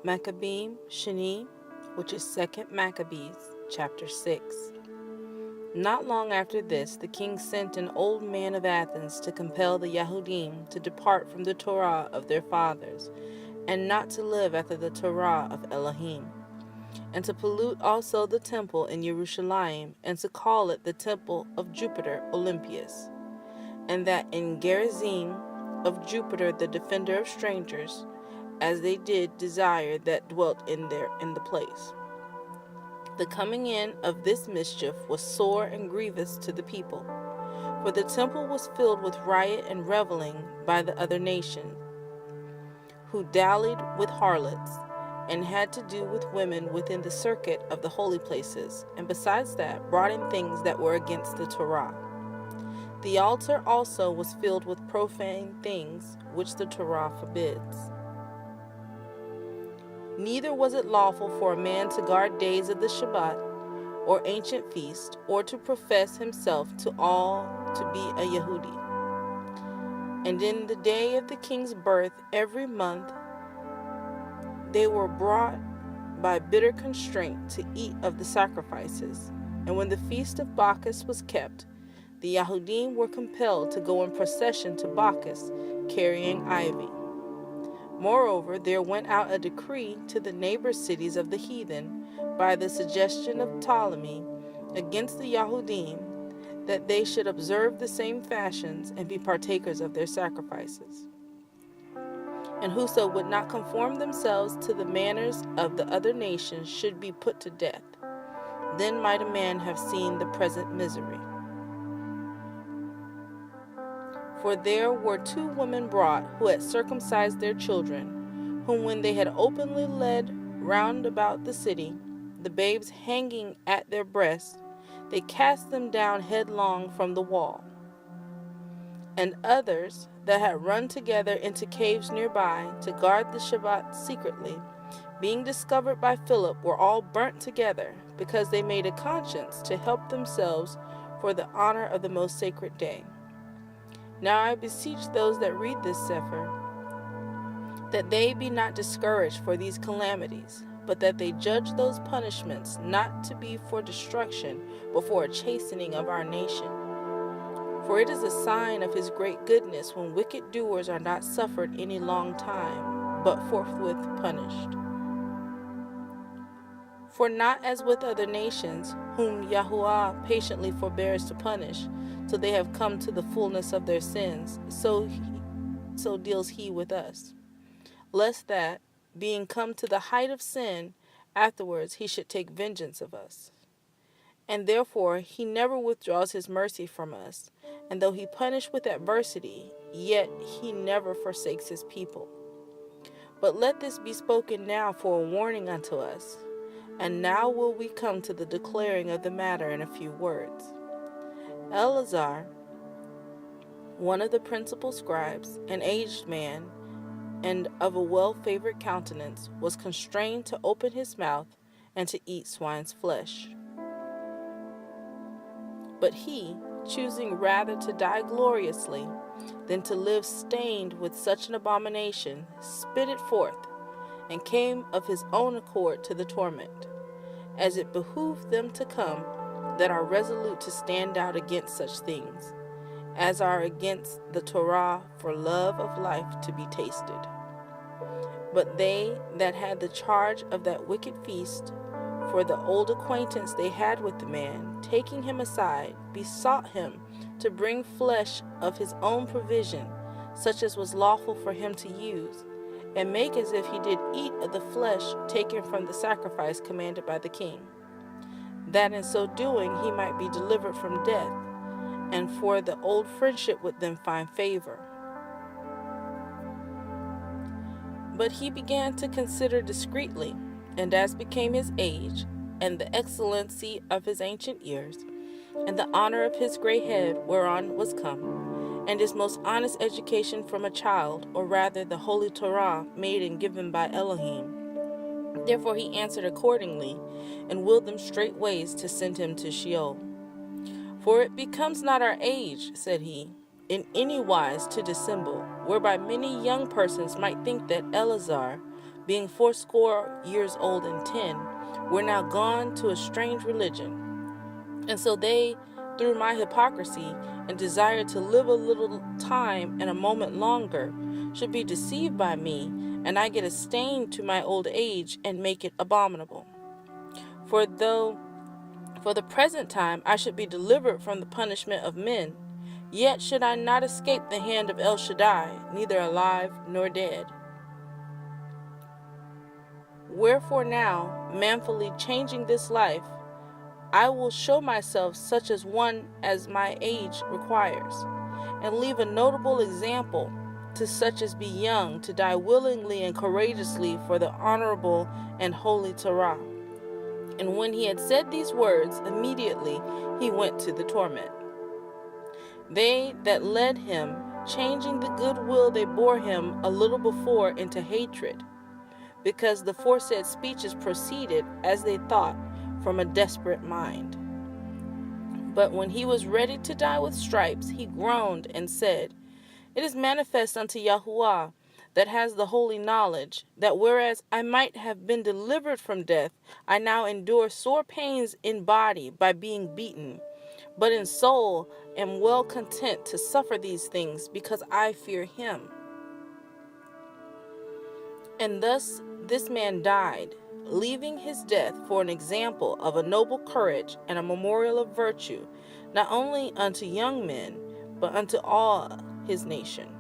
Makkabiym, Sheniy, which is 2nd Maccabees, chapter 6. Not long after this, the king sent an old man of Athens to compel the Yahudim to depart from the Torah of their fathers, and not to live after the Torah of Elohim, and to pollute also the temple in Jerusalem, and to call it the temple of Jupiter Olympius, and that in Gerizim of Jupiter the defender of strangers, as they did desire that dwelt in the place. The coming in of this mischief was sore and grievous to the people, for the temple was filled with riot and reveling by the other nations, who dallied with harlots, and had to do with women within the circuit of the holy places, and besides that brought in things that were against the Torah. The altar also was filled with profane things which the Torah forbids. Neither was it lawful for a man to guard days of the Shabbat, or ancient feast, or to profess himself to all to be a Yehudi. And in the day of the king's birth every month they were brought by bitter constraint to eat of the sacrifices. And when the feast of Bacchus was kept, the Yahudim were compelled to go in procession to Bacchus, carrying ivy. Moreover, there went out a decree to the neighbor cities of the heathen, by the suggestion of Ptolemy, against the Yahudim, that they should observe the same fashions and be partakers of their sacrifices. And whoso would not conform themselves to the manners of the other nations should be put to death. Then might a man have seen the present misery. For there were 2 women brought, who had circumcised their children, whom when they had openly led round about the city, the babes hanging at their breasts, they cast them down headlong from the wall. And others that had run together into caves nearby to guard the Shabbat secretly, being discovered by Philip, were all burnt together, because they made a conscience to help themselves for the honor of the most sacred day. Now I beseech those that read this sefer, that they be not discouraged for these calamities, but that they judge those punishments not to be for destruction, but for a chastening of our nation. For it is a sign of his great goodness when wicked doers are not suffered any long time, but forthwith punished. For not as with other nations, whom Yahuwah patiently forbears to punish, till they have come to the fullness of their sins, so deals he with us. Lest that, being come to the height of sin, afterwards he should take vengeance of us. And therefore he never withdraws his mercy from us, and though he punish with adversity, yet he never forsakes his people. But let this be spoken now for a warning unto us. And now will we come to the declaring of the matter in a few words. Eleazar, one of the principal scribes, an aged man, and of a well-favored countenance, was constrained to open his mouth and to eat swine's flesh. But he, choosing rather to die gloriously than to live stained with such an abomination, spit it forth, and came of his own accord to the torment, as it behooved them to come that are resolute to stand out against such things, as are against the Torah, for love of life to be tasted. But they that had the charge of that wicked feast, for the old acquaintance they had with the man, taking him aside, besought him to bring flesh of his own provision, such as was lawful for him to use, and make as if he did eat of the flesh taken from the sacrifice commanded by the king, that in so doing he might be delivered from death, and for the old friendship with them find favor. But he began to consider discreetly, and as became his age, and the excellency of his ancient years, and the honor of his gray head whereon was come, and his most honest education from a child, or rather the holy Torah made and given by Elohim. Therefore he answered accordingly, and willed them straightways to send him to Sheol. For it becomes not our age, said he, in any wise to dissemble, whereby many young persons might think that Eleazar, being 80 years old and 10, were now gone to a strange religion. And so they, through my hypocrisy and desire to live a little time and a moment longer, should be deceived by me, and I get a stain to my old age and make it abominable. For though for the present time I should be delivered from the punishment of men, yet should I not escape the hand of El Shaddai, neither alive nor dead. Wherefore now, manfully changing this life, I will show myself such as one as my age requires, and leave a notable example to such as be young to die willingly and courageously for the honorable and holy Torah. And when he had said these words, immediately he went to the torment. They that led him, changing the good will they bore him a little before into hatred, because the foresaid speeches proceeded, as they thought, from a desperate mind. But when he was ready to die with stripes, he groaned and said, It is manifest unto Yahuwah, that has the holy knowledge, that whereas I might have been delivered from death, I now endure sore pains in body by being beaten, but in soul am well content to suffer these things, because I fear him. And thus this man died, leaving his death for an example of a noble courage and a memorial of virtue, not only unto young men, but unto all his nation.